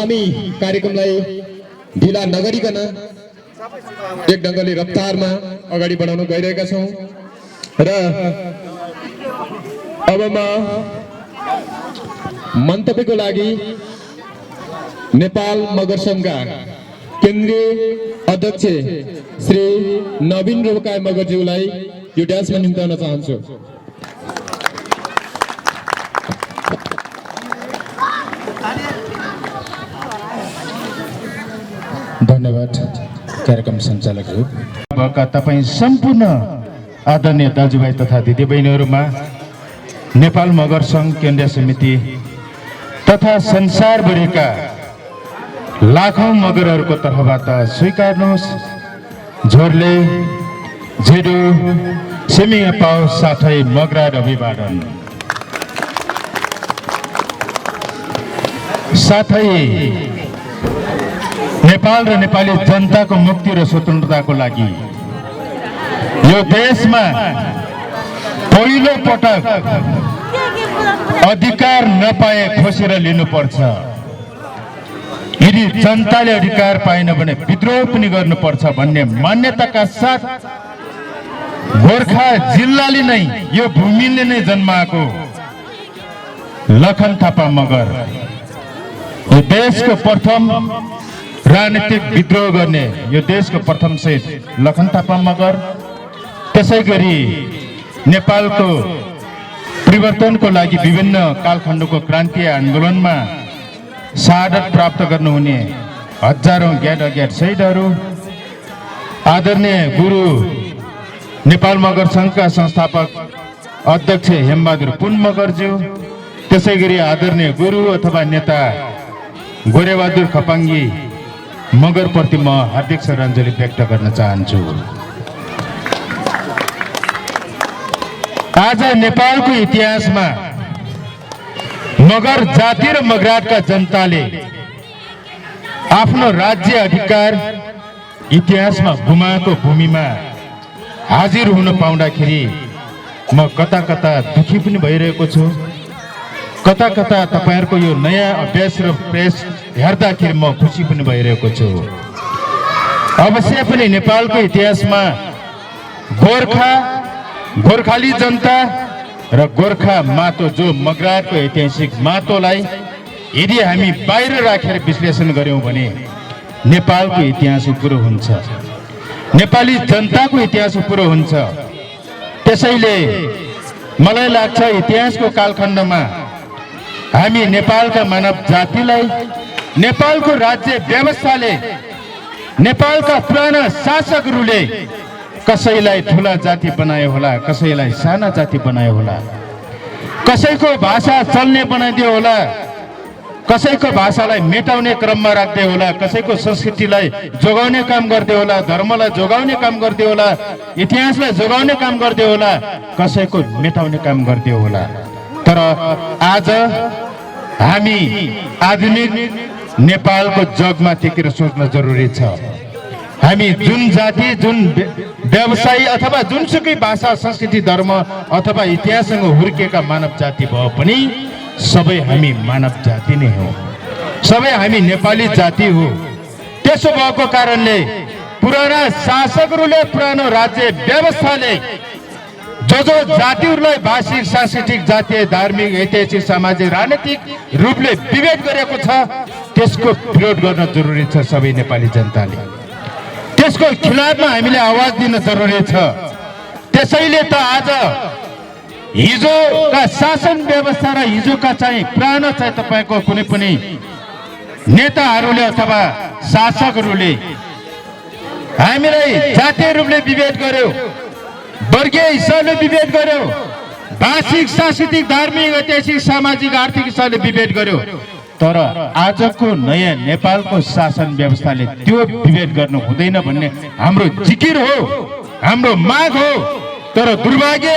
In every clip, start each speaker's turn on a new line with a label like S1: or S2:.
S1: हामी कार्यक्रमलाई ढिला नगरिकन एक ढङ्गले रफ्तारमा अगाडि बढाउन गइरहेका छौं र अब म मन्तव्यको लागि नेपाल मगर संघका केन्द्रीय अध्यक्ष श्री नवीन रोकाय मगरज्यूलाई यो ड्यान्समा निम्ताउन चाहन्छु।
S2: धन्यवाद कार्यक्रम सञ्चालकहरू, तपाईँ सम्पूर्ण आदरणीय दाजुभाइ तथा दिदीबहिनीहरूमा नेपाल मगर संघ केन्द्रीय समिति तथा संसारभरिका लाखौं मगरहरूको तर्फबाट स्वीकार्नुहोस् झोरले झेडु सेमिया पाउ साथै मगरा अभिवादन। साथै नेपाल र नेपाली जनताको मुक्ति र स्वतन्त्रताको लागि यो देशमा पहिलो पटक अधिकार नपाए खोसेर लिनुपर्छ। यदि जनताले अधिकार पाएन भने विद्रोह पनि गर्नुपर्छ भन्ने मान्यताका साथ गोर्खा जिल्लाले नै यो भूमिले नै जन्माएको लखन थापा मगर यो देशको प्रथम राजनीतिक विद्रोह गर्ने यो देशको प्रथम शहीद लखन थापा मगर, त्यसैगरी नेपालको परिवर्तनको लागि विभिन्न कालखण्डको क्रान्तीय आन्दोलनमा शहादत प्राप्त गर्नुहुने हजारौं ज्ञात अज्ञात शहीदहरू, आदरणीय गुरु नेपाल मगर संघका संस्थापक अध्यक्ष हेमबहादुर पुन मगरज्यू, त्यसैगरी आदरणीय गुरु अथवा नेता गोरेबहादुर खपाङ्गी मगरप्रति म हार्दिक श्रद्धाञ्जली व्यक्त गर्न चाहन्छु। आज नेपालको इतिहासमा मगर जाति र मगराटका जनताले आफ्नो राज्य अधिकार इतिहासमा गुमाएको भूमिमा हाजिर हुन पाउँदाखेरि म कता कता दुखी पनि भइरहेको छु, कता कता तपाईहरुको यो नयाँ अभ्यास र प्रेस हेर्दाखेरि म खुसी पनि भइरहेको छु। अवश्य पनि नेपालको इतिहासमा गोर्खाली जनता र गोर्खा मातो जो मगराटको ऐतिहासिक मातोलाई यदि हामी बाहिर राखेर विश्लेषण गर्यौं भने नेपालको इतिहास पुरो हुन्छ, नेपाली जनताको इतिहास पुरो हुन्छ। त्यसैले मलाई लाग्छ इतिहासको कालखण्डमा हामी नेपालका मानव जातिलाई नेपालको राज्य व्यवस्थाले नेपालका पुराना शासकहरूले कसैलाई ठुला जाति बनायो होला, कसैलाई साना जाति बनायो होला, कसैको भाषा चल्ने बनाइदियो होला, कसैको भाषालाई मेटाउने क्रममा राख्दै होला, कसैको संस्कृतिलाई जोगाउने काम गर्दै होला, धर्मलाई जोगाउने काम गर्दै होला, इतिहासलाई जोगाउने काम गर्दै होला, कसैको मेटाउने काम गर्दै होला। तर आज हामी आधुनिक नेपालको जगमा टेकेर सोच्न जरुरी छ। हामी जुन जाति, जुन व्यवसायी अथवा जुनसुकै भाषा, संस्कृति, धर्म अथवा इतिहाससँग हुर्केका मानव जाति भए पनि सबै हामी मानव जाति नै हो, सबै हामी नेपाली जाति हो। त्यसो भएको कारणले पुराना शासकहरूले, पुरानो राज्य व्यवस्थाले जो जातिहरूलाई भाषिक, सांस्कृतिक, जातीय, धार्मिक, ऐतिहासिक, सामाजिक, राजनीतिक रूपले विभेद गरेको छ त्यसको विरोध गर्न जरुरी छ। सबै नेपाली जनताले त्यसको खिलाफमा हामीले आवाज दिन जरुरी छ। त्यसैले त आज हिजोका शासन व्यवस्था र हिजोका चाहिँ पुरानो चाहिँ तपाईको कुनै पनि नेताहरूले अथवा शासकहरूले हामीलाई जातीय रूपले विभेद गर्यो, वर्गीय हिसाबले विभेद गर्यो, भाषिक, सांस्कृतिक, धार्मिक, ऐतिहासिक, सामाजिक, आर्थिक हिसाबले विभेद गर्यो। तर आजको नयाँ नेपालको शासन व्यवस्थाले त्यो विभेद गर्नु हुँदैन भन्ने हाम्रो जिकिर हो, हाम्रो माग हो। तर दुर्भाग्य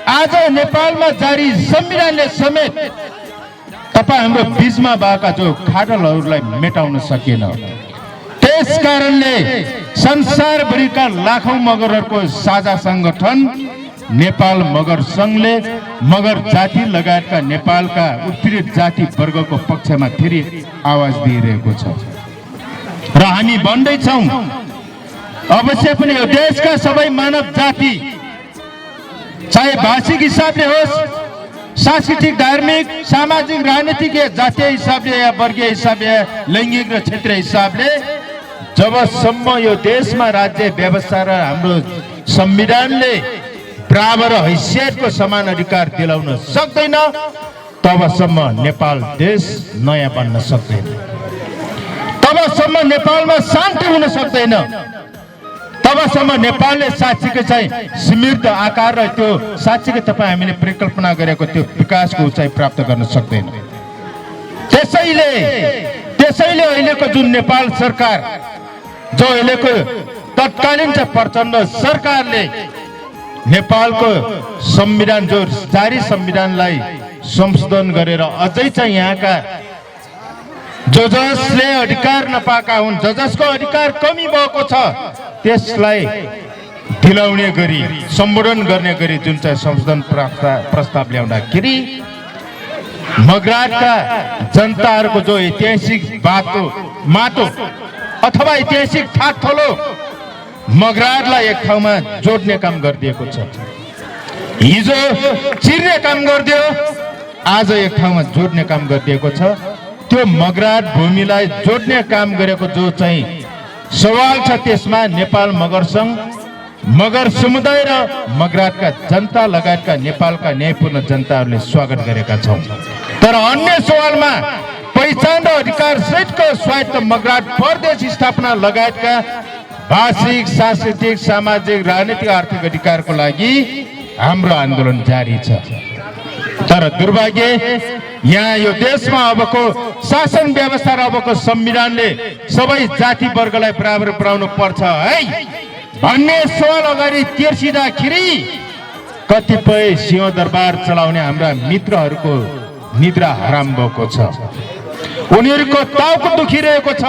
S2: आज नेपालमा जारी संविधानले समेत तपाई हाम्रो बीचमा भएका जो खाडलहरूलाई मेटाउन सकेन। त्यसकारणले संसारभरिका लाखौं मगरहरूको साझा संगठन नेपाल मगर सङ्घले मगर जाति लगायतका नेपालका उत्पीडित जाति वर्गको पक्षमा फेरि आवाज दिइरहेको छ र हामी भन्दैछौँ अवश्य पनि यो देशका सबै मानव जाति चाहे भाषिक हिसाबले होस्, सांस्कृतिक, धार्मिक, सामाजिक, राजनीतिक या जातीय हिसाबले या वर्गीय हिसाबले या लैङ्गिक र क्षेत्रीय हिसाबले जबसम्म यो देशमा राज्य व्यवस्था र हाम्रो संविधानले बराबर हैसियतको समान अधिकार दिलाउन सक्दैन तबसम्म नेपाल देश नयाँ बन्न सक्दैन, तबसम्म नेपालमा शान्ति हुन सक्दैन, तबसम्म नेपालले साँच्चीकै चाहिँ समृद्ध आकार र त्यो साँच्चीकै तपाईँ हामीले परिकल्पना गरेको त्यो विकासको उचाइ प्राप्त गर्न सक्दैन। त्यसैले अहिलेको जुन नेपाल सरकार, जो अहिलेको तत्कालीन चाहिँ प्रचण्ड सरकारले नेपालको संविधान, जो जारी संविधानलाई संशोधन गरेर अझै चाहिँ यहाँका जसले अधिकार नपाएका हुन्, जसको अधिकार कमी भएको छ त्यसलाई दिलाउने गरी, सम्बोधन गर्ने गरी जुन चाहिँ संशोधन प्रस्ताव ल्याउँदाखेरि मगराटका जनताहरूको जो ऐतिहासिक माटो अथवा ऐतिहासिक ठाकथलो मगराटलाई एक ठाउँमा जोड्ने काम गरिदिएको छ। हिजो चिर्ने काम गरिदियो, आज एक ठाउँमा जोड्ने काम गरिदिएको छ। त्यो मगराट भूमिलाई जोड्ने काम गरेको जो चाहिँ सवाल छ त्यसमा नेपाल मगर सङ्घ, मगर समुदाय र मगराटका जनता लगायतका नेपालका न्यायपूर्ण जनताहरूले स्वागत गरेका छौँ। तर अन्य सवालमा पहिचान र अधिकार सहितको स्वायत्त मगराट प्रदेश स्थापना लगायतका भाषिक, सांस्कृतिक, सामाजिक, राजनीतिक, आर्थिक अधिकारको लागि हाम्रो आन्दोलन जारी छ। तर दुर्भाग्य यहाँ यो देशमा अबको शासन व्यवस्था र अबको संविधानले सबै जाति वर्गलाई बराबर बनाउनु पर्छ है भन्ने सवाल अगाडि तेर्सिँदाखेरि कतिपय सिंहदरबार चलाउने हाम्रा मित्रहरूको निद्रा हराम भएको छ, उनीहरूको टाउको दुखिरहेको छ।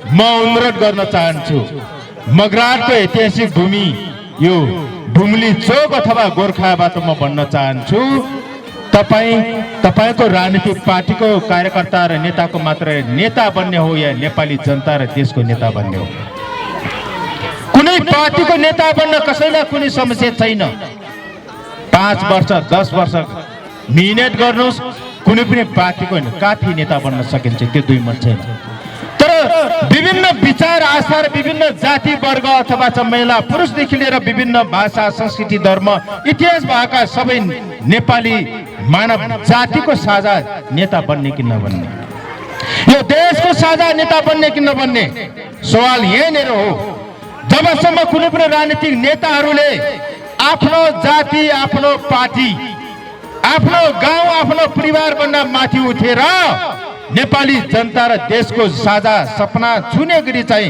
S2: म अनुरोध गर्न चाहन्छु, मगराटको ऐतिहासिक भूमि यो भुमली चोक अथवा गोर्खाबाट म भन्न चाहन्छु, तपाईको राजनीतिक पार्टीको कार्यकर्ता र नेताको मात्र नेता बन्ने हो या नेपाली जनता र देशको नेता बन्ने हो? कुनै पार्टीको नेता बन्न कसैलाई कुनै समस्या छैन। 5 वर्ष 10 वर्ष मिहिनेत गर्नुहोस्, कुनै पनि पार्टीको काफी नेता बन्न सकिन्छ, त्यो दुई मत छैन। तर विभिन्न विचार, आशा र विभिन्न जाति वर्ग अथवा महिला पुरुषदेखि लिएर विभिन्न भाषा, संस्कृति, धर्म, इतिहास भएका सबै नेपाली मानव जातिको साझा नेता बन्ने कि नबन्ने, यो देशको साझा नेता बन्ने कि नबन्ने सवाल यहीँनिर हो। जबसम्म कुनै पनि राजनीतिक नेताहरूले आफ्नो जाति, आफ्नो पार्टी, आफ्नो गाउँ, आफ्नो परिवार भन्दा माथि उठेर नेपाली जनता र देशको साझा सपना छुने गरी चाहिँ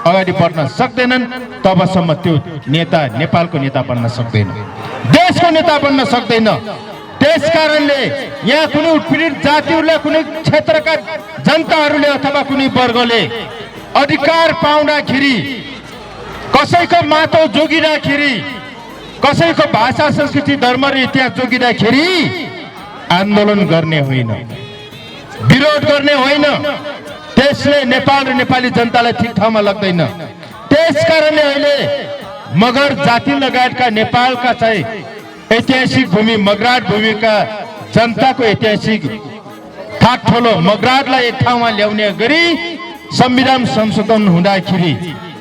S2: अगाडि बढ्न सक्दैनन् तबसम्म त्यो नेता नेपालको नेता बन्न सक्दैन, देशको नेता बन्न सक्दैन। त्यसकारणले यहाँ कुनै उत्पीडित जातिहरूले, कुनै क्षेत्रका जनताहरूले अथवा कुनै वर्गले अधिकार पाउँदाखेरि, कसैको माटो जोगिँदाखेरि, कसैको भाषा, संस्कृति, धर्म र इतिहास जोगिँदाखेरि आन्दोलन गर्ने होइन, विरोध गर्ने होइन, त्यसले नेपाल र नेपाली जनतालाई ठिक ठाउँमा लाग्दैन। त्यसकारणले अहिले मगर जाति लगायतका नेपालका चाहिँ ऐतिहासिक भूमि मगराट भूमिका जनताको ऐतिहासिक ठाकठोलो मगराटलाई एक ठाउँमा ल्याउने गरी संविधान संशोधन हुँदाखेरि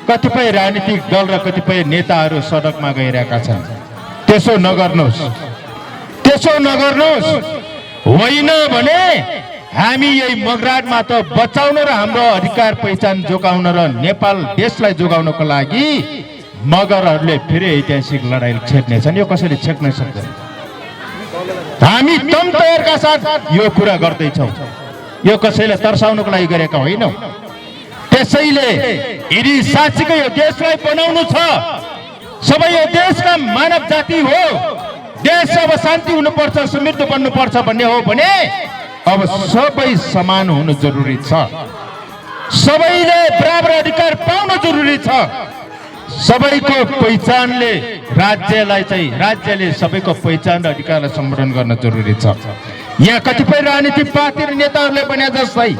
S2: कतिपय राजनीतिक दल र कतिपय नेताहरू सडकमा गइरहेका छन्। त्यसो नगर्नुहोस्, त्यसो नगर्नुहोस्। होइन भने हामी यही मगराटमा त बचाउन र हाम्रो अधिकार पहिचान जोगाउन र नेपाल देशलाई जोगाउनको लागि मगरहरूले फेरि ऐतिहासिक लडाई छेक्नेछन्, यो कसैले छेक्न सक्दैन। हामी दम तयारका साथ यो कुरा गर्दैछौँ, यो कसैलाई तर्साउनको लागि गरेका होइनौँ। त्यसैले यदि साँच्चीकै यो देशलाई बनाउनु छ, सबै यो देशका मानव जाति हो, देश अब शान्ति हुनुपर्छ, समृद्ध बन्नुपर्छ भन्ने हो भने अब सबै समान हुनु जरुरी छ, सबैले बराबर अधिकार पाउनु जरुरी छ। सबैको पहिचानले राज्यले सबैको पहिचान र अधिकारलाई सम्बोधन गर्न जरुरी छ। यहाँ कतिपय राजनीतिक पार्टी र नेताहरूले भने जस्तै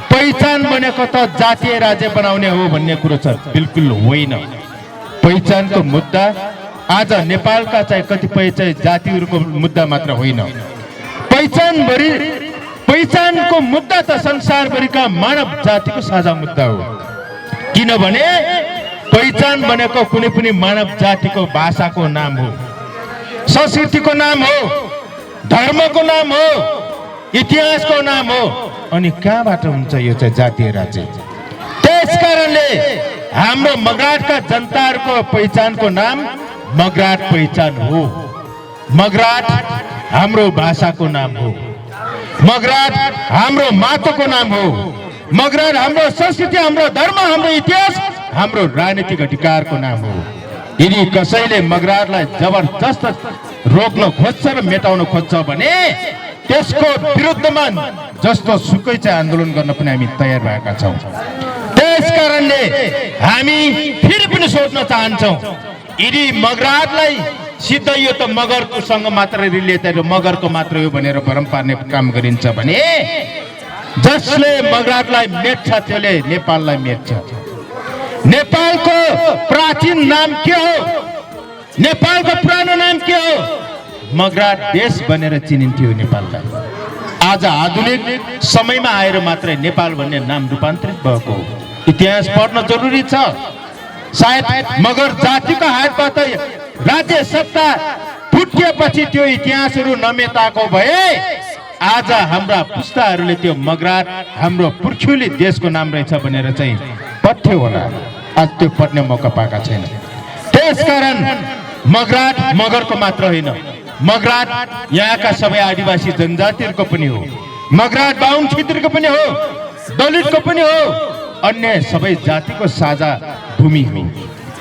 S2: पहिचान भनेको त जातीय राज्य बनाउने हो भन्ने कुरो छ, बिल्कुल होइन। पहिचानको मुद्दा आज नेपालका चाहिँ कतिपय चाहिँ जातिहरूको मुद्दा मात्र होइन। पहिचानको मुद्दा त संसारभरिका मानव जातिको साझा मुद्दा हो। किनभने पहिचान भनेको कुनै पनि मानव जातिको भाषाको नाम हो, संस्कृतिको नाम हो, धर्मको नाम हो, इतिहासको नाम हो। अनि कहाँबाट हुन्छ यो चाहिँ जातीय राज्य? त्यसकारणले हाम्रो मगराटका जनताहरूको पहिचानको नाम मगराट पहिचान हो। मगराट हाम्रो भाषाको नाम हो, मगराट हाम्रो मातोको नाम हो, मगराट हाम्रो संस्कृति, हाम्रो धर्म, हाम्रो इतिहास, हाम्रो राजनीतिक अधिकारको नाम हो। यदि कसैले मगराटलाई जबरजस्त रोक्न खोज्छ र मेटाउन खोज्छ भने त्यसको विरुद्धमा जस्तो सुकै चाहिँ आन्दोलन गर्न पनि हामी तयार भएका छौँ। त्यसकारणले हामी फेरि पनि सोध्न चाहन्छौँ, यदि मगराटलाई सिद्ध यो त मगरकोसँग मात्र रिलेटेड, मगरको मात्र हो भनेर भरम पार्ने काम गरिन्छ भने जसले मगराटलाई मेट्छ त्यसले नेपाललाई मेट्छ। नेपालको प्राचीन नाम के हो? नेपालको पुरानो नाम के हो? मगराट देश भनेर चिनिन्थ्यो नेपाललाई। आज आधुनिक समयमा आएर मात्रै नेपाल भन्ने नाम रूपान्तरित भएको। इतिहास पढ्न जरुरी छ। सायद मगर जातिको हातबाट राज्य सत्ता फुट्किएपछि त्यो इतिहासहरू नमेटाएको भए आज हाम्रा पुस्ताहरूले त्यो मगराट हाम्रो पुर्ख्यौली देशको नाम रहेछ भनेर चाहिँ पढ्थ्यो होला। आज त्यो पढ्ने मौका पाएका छैन। त्यसकारण मगराट मगरको मात्र होइन, मगराट यहाँका सबै आदिवासी जनजातिहरूको पनि हो, मगराट बाहुन क्षेत्रको पनि हो, दलितको पनि हो, अन्य सबै जातिको साझा भूमि हो।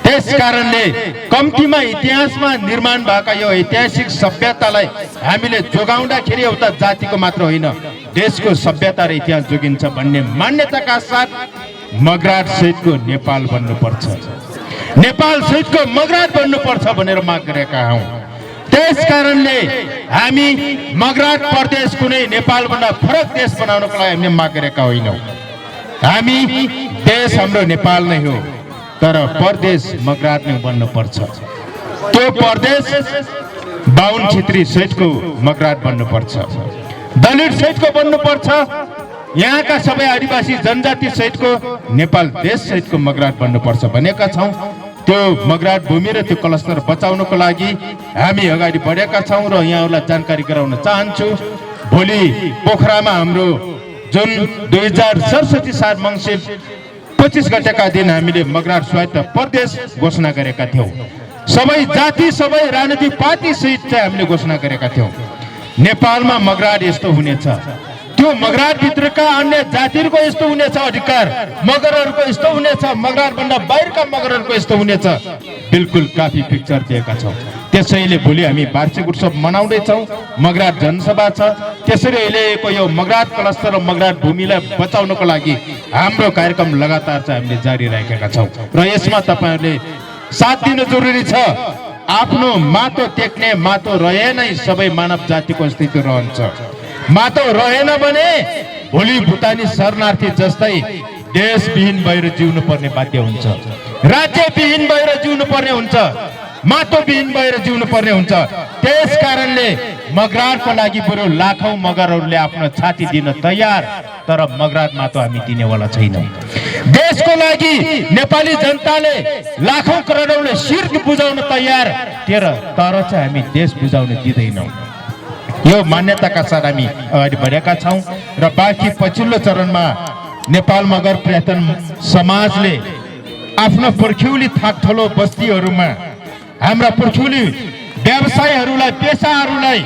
S2: त्यसकारणले कम्तीमा इतिहासमा निर्माण भएका यो ऐतिहासिक सभ्यतालाई हामीले जोगाउँदाखेरि एउटा जातिको मात्र होइन, देशको सभ्यता र इतिहास जोगिन्छ भन्ने मान्यताका साथ मगराट सहितको नेपाल बन्नुपर्छ, नेपाल सहितको मगराट बन्नुपर्छ भनेर माग गरेका हौँ। त्यसकारणले हामी मगराट प्रदेश कुनै नेपालभन्दा फरक देश बनाउनको लागि हामीले माग गरेका होइनौँ। हामी देश हाम्रो नेपाल नै हो, तर प्रदेश मगराट नै बन्नुपर्छ। त्यो प्रदेश बाहुन क्षेत्री सहितको मगराट बन्नुपर्छ, दलित सहितको बन्नुपर्छ, यहाँका सबै आदिवासी जनजाति सहितको नेपाल देश सहितको मगराट बन्नुपर्छ भनेका छौँ। त्यो मगराट भूमि र त्यो क्लस्टर बचाउनको लागि हामी अगाडि बढेका छौँ र यहाँहरूलाई जानकारी गराउन चाहन्छु। भोलि पोखरामा हाम्रो जुन 2067 साल मङ्सिर 25 गतेका दिन हामीले मगराट स्वायत्त प्रदेश घोषणा गरेका थियौँ। सबै जाति, सबै राजनीतिक पार्टी सहित चाहिँ हामीले घोषणा गरेका थियौँ। नेपालमा मगराट यस्तो हुनेछ, त्यो मगराट भित्रका अन्य जातिहरूको यस्तो हुनेछ अधिकार, मगरहरूको यस्तो हुनेछ, मगराट भन्दा बाहिरका मगरहरूको यस्तो हुनेछ, बिल्कुल काफी पिक्चर दिएका छौँ। त्यसैले भोलि हामी वार्षिक उत्सव मनाउँदैछौँ, मगराट जनसभा छ। त्यसरी अहिलेको यो मगराट क्लस्टर र मगराट भूमिलाई बचाउनको लागि हाम्रो कार्यक्रम लगातार चाहिँ हामीले जारी राखेका छौँ र यसमा तपाईँहरूले साथ दिन जरुरी छ। आफ्नो माटो टेक्ने माटो रहे नै सबै मानव जातिको अस्तित्व रहन्छ। माटो रहेन भने भोलि भुटानी शरणार्थी जस्तै देशविहीन भएर जिउनु पर्ने बाध्य हुन्छ, राज्यविहीन भएर जिउनु पर्ने हुन्छ, माटोविहीन भएर जिउनु पर्ने हुन्छ। त्यस कारणले मगराटको लागि बरु लाखौं मगरहरूले आफ्नो छाती दिन तयार, तर मगराट माटो हामी दिनेवाला छैनौँ। देशको लागि नेपाली जनताले लाखौं करोडौंले शिर बुझाउन तयार, तर चाहिँ हामी देश बुझाउन दिँदैनौँ। यो मान्यताका साथ हामी अगाडि बढेका छौँ र बाँकी पछिल्लो चरणमा नेपाल मगर पर्यटन समाजले आफ्नो पुर्ख्यौली थाकथलो बस्तीहरूमा हाम्रा पुर्ख्यौली व्यवसायहरूलाई, पेसाहरूलाई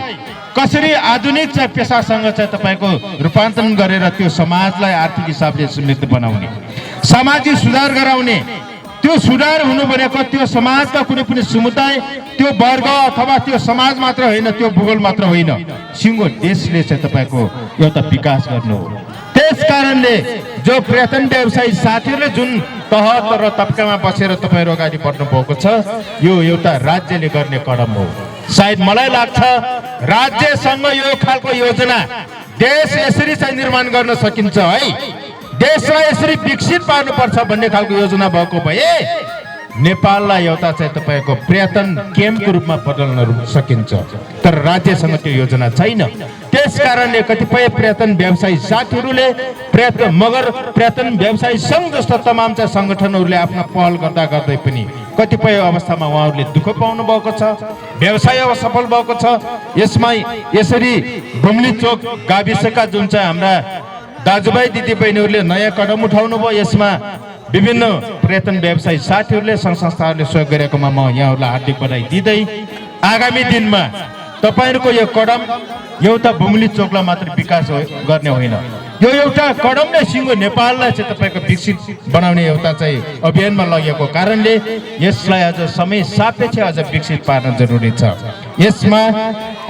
S2: कसरी आधुनिक चाहिँ पेसासँग चाहिँ तपाईँको रूपान्तरण गरेर त्यो समाजलाई आर्थिक हिसाबले समृद्ध बनाउने, सामाजिक सुधार गराउने, त्यो सुधार हुनु भनेको त्यो समाजका कुनै पनि समुदाय, त्यो वर्ग अथवा त्यो समाज मात्र होइन, त्यो भूगोल मात्र होइन, सिङ्गो देशले चाहिँ तपाईँको एउटा विकास गर्नु हो। त्यस कारणले जो पर्यटन व्यवसायी साथीहरूले जुन तह र तबकामा बसेर तपाईँहरू अगाडि बढ्नु भएको छ, यो एउटा राज्यले गर्ने कदम हो। सायद मलाई लाग्छ राज्यसँग यो खालको योजना देश यसरी चाहिँ निर्माण गर्न सकिन्छ है, देशलाई यसरी विकसित पार्नुपर्छ भन्ने खालको योजना भएको भए नेपाललाई एउटा चाहिँ तपाईँको पर्यटन केन्द्रको रूपमा बदल्न सकिन्छ। तर राज्यसँग त्यो योजना छैन। त्यस कारणले कतिपय पर्यटन व्यवसायी साथीहरूले मगर पर्यटन व्यवसायी सङ्घ जस्ता तमाम चाहिँ सङ्गठनहरूले आफ्नो पहल गर्दा गर्दै पनि कतिपय अवस्थामा उहाँहरूले दुःख पाउनु भएको छ, व्यवसाय असफल भएको छ। यसमा यसरी बुम्ली चोक गाविसका जुन चाहिँ हाम्रा दाजुभाइ दिदीबहिनीहरूले नयाँ कदम उठाउनु भयो, यसमा विभिन्न पर्यटन व्यवसायी साथीहरूले सङ्घ संस्थाहरूले सहयोग गरेकोमा म यहाँहरूलाई हार्दिक बधाई दिँदै आगामी दिनमा तपाईँहरूको यो कदम एउटा बुम्ली चोकलाई मात्र विकास गर्ने होइन, यो एउटा कदम नै सिङ्गो नेपाललाई चाहिँ तपाईँको विकसित बनाउने एउटा चाहिँ अभियानमा लगेको कारणले यसलाई अझ समय सापेक्ष अझ विकसित पार्न जरुरी छ। यसमा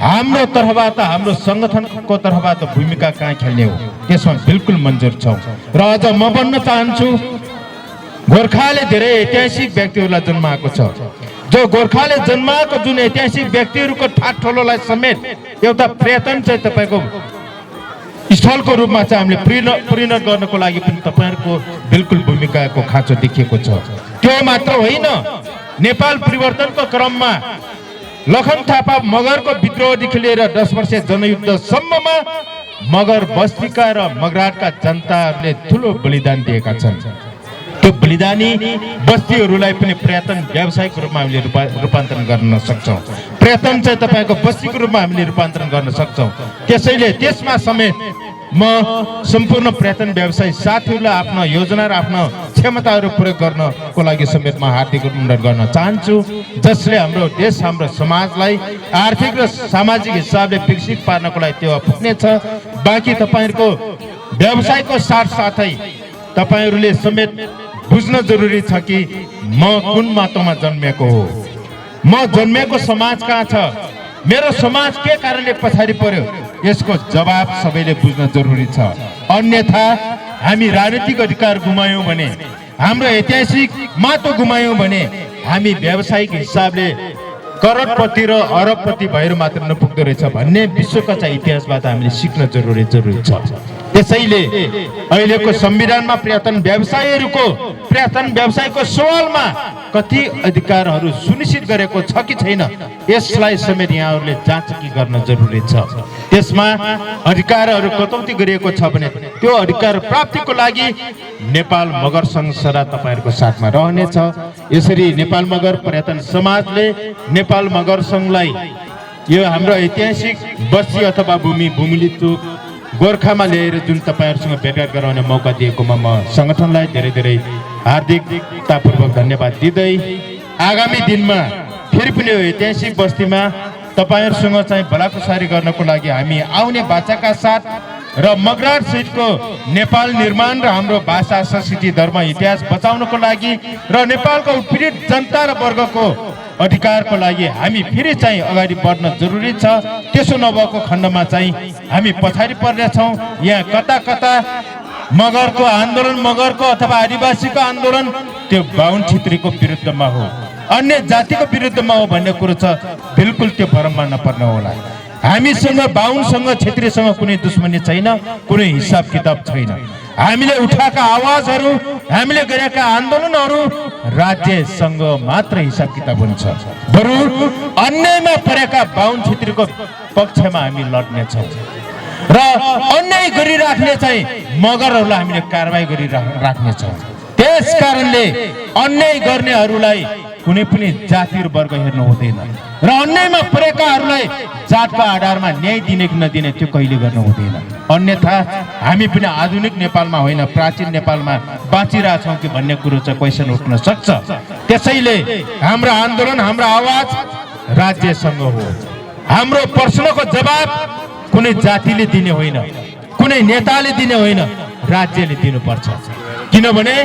S2: हाम्रो तर्फबाट हाम्रो सङ्गठनको तर्फबाट भूमिका कहाँ खेल्ने हो त्यसमा बिल्कुल मन्जुर छौँ। र अझ म भन्न चाहन्छु गोर्खाले धेरै ऐतिहासिक व्यक्तिहरूलाई जन्माएको छ, जो गोर्खाले जन्माएको जुन ऐतिहासिक व्यक्तिहरूको ठाठोलोलाई समेत एउटा पर्यटन चाहिँ तपाईँको स्थलको रूपमा चाहिँ हामीले परिणत गर्नको लागि पनि तपाईँहरूको बिल्कुल भूमिकाको खाँचो देखिएको छ। त्यो मात्र होइन, नेपाल परिवर्तनको क्रममा लखन थापा मगरको विद्रोहदेखि लिएर 10 वर्षीय जनयुद्धसम्ममा मगर बस्तीका र मगराटका जनताहरूले ठुलो बलिदान दिएका छन्। त्यो बलिदानी बस्तीहरूलाई पनि पर्यटन व्यावसायिक रूपमा हामीले रूपान्तरण गर्न सक्छौँ, पर्यटन चाहिँ तपाईँको बस्तीको रूपमा हामीले रूपान्तरण गर्न सक्छौँ। त्यसैले त्यसमा समेत म सम्पूर्ण पर्यटन व्यवसायी साथीहरूलाई आफ्नो योजना र आफ्नो क्षमताहरू प्रयोग गर्नको लागि समेत म हार्दिक अनुरोध गर्न चाहन्छु, जसले हाम्रो देश हाम्रो समाजलाई आर्थिक र सामाजिक हिसाबले विकसित पार्नको लागि त्यो पुग्नेछ। बाँकी तपाईँहरूको व्यवसायको साथसाथै तपाईँहरूले समेत बुझ्न जरुरी छ कि म कुन माटोमा जन्मेको हो, म जन्मेको समाज कहाँ छ, मेरो समाज के कारणले पछाडि पर्यो, यसको जवाब सबैले बुझ्न जरुरी छ। अन्यथा हामी राजनीतिक अधिकार गुमायौँ भने, हाम्रो ऐतिहासिक माटो गुमायौँ भने हामी व्यावसायिक हिसाबले करोडपति र अरबपति भएर मात्र नपुग्दो रहेछ भन्ने विश्वका चाहिँ इतिहासबाट हामीले सिक्न जरुरी छ। त्यसैले अहिलेको संविधानमा पर्यटन व्यवसायको सवालमा कति अधिकारहरू सुनिश्चित गरेको छ कि छैन यसलाई समेत यहाँहरूले जाँचकी गर्न जरुरी छ। त्यसमा अधिकारहरू कटौती गरिएको छ भने त्यो अधिकार प्राप्तिको लागि नेपाल मगर सङ्घ सदा तपाईँहरूको साथमा रहनेछ। यसरी नेपाल मगर पर्यटन समाजले नेपाल मगर सङ्घलाई यो हाम्रो ऐतिहासिक बस्ती अथवा बुम्ली चोक गोर्खामा ल्याएर जुन तपाईँहरूसँग भेटघाट गराउने मौका दिएकोमा म सङ्गठनलाई धेरै धेरै हार्दिकतापूर्वक धन्यवाद दिँदै आगामी दिनमा फेरि पनि यो ऐतिहासिक बस्तीमा तपाईँहरूसँग चाहिँ भलाकुसारी गर्नको लागि हामी आउने बाचाका साथ र मगराट सहितको नेपाल निर्माण र हाम्रो भाषा संस्कृति धर्म इतिहास बचाउनको लागि र नेपालको उत्पीडित जनता र वर्गको अधिकारको लागि हामी फेरि चाहिँ अगाडि बढ्न जरुरी छ। त्यसो नभएको खण्डमा चाहिँ हामी पछाडि पर्नेछौँ। यहाँ कता कता मगरको आन्दोलन, मगरको अथवा आदिवासीको आन्दोलन त्यो बाहुन छित्रीको विरुद्धमा हो, अन्य जातिको विरुद्धमा हो भन्ने कुरो छ। बिल्कुल त्यो भरममा नपर्न होला। हामीसँग बाहुनसँग क्षेत्रीसँग कुनै दुश्मनी छैन, कुनै हिसाब किताब छैन। हामीले उठाएका आवाजहरू, हामीले गरेका आन्दोलनहरू राज्यसँग मात्र हिसाब किताब हुन्छ। बरु अन्यायमा परेका बाहुन क्षेत्रीको पक्षमा हामी लड्नेछौँ र अन्याय गरिराख्ने चाहिँ मगरहरूलाई हामीले कारवाही गरिराख्नेछौँ। त्यस कारणले अन्याय गर्नेहरूलाई कुनै पनि जाति र वर्ग हेर्नु हुँदैन र अन्यायमा परेकाहरूलाई जातको आधारमा न्याय दिने कि नदिने त्यो कहिले गर्नु हुँदैन। अन्यथा हामी पनि आधुनिक नेपालमा होइन प्राचीन नेपालमा बाँचिरहेछौँ कि भन्ने कुरो चाहिँ क्वेसन उठ्न सक्छ। त्यसैले हाम्रो आन्दोलन, हाम्रो आवाज राज्यसँग हो। हाम्रो प्रश्नको जवाब कुनै जातिले दिने होइन, कुनै नेताले दिने होइन, राज्यले दिनुपर्छ। किनभने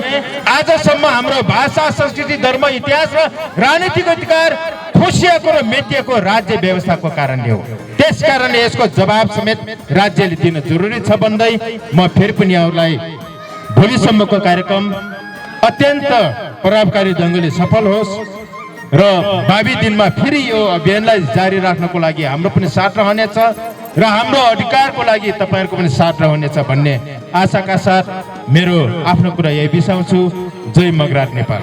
S2: आजसम्म हाम्रो भाषा, संस्कृति, धर्म, इतिहास र राजनीतिक अधिकार खोसिएको र मेटिएको राज्य व्यवस्थाको कारणले हो। त्यसकारण यसको जवाब समेत राज्यले दिन जरुरी छ भन्दै म फेरि पनि यहाँहरूलाई भोलिसम्मको कार्यक्रम अत्यन्त प्रभावकारी ढङ्गले सफल होस् र भावी दिनमा फेरि यो अभियानलाई जारी राख्नको लागि हाम्रो पनि साथ रहनेछ र हाम्रो अधिकारको लागि तपाईँहरूको पनि साथ रहनेछ भन्ने आशाका साथ मेरो आफ्नो कुरा यही बिसाउँछु। जय मगराट नेपाल।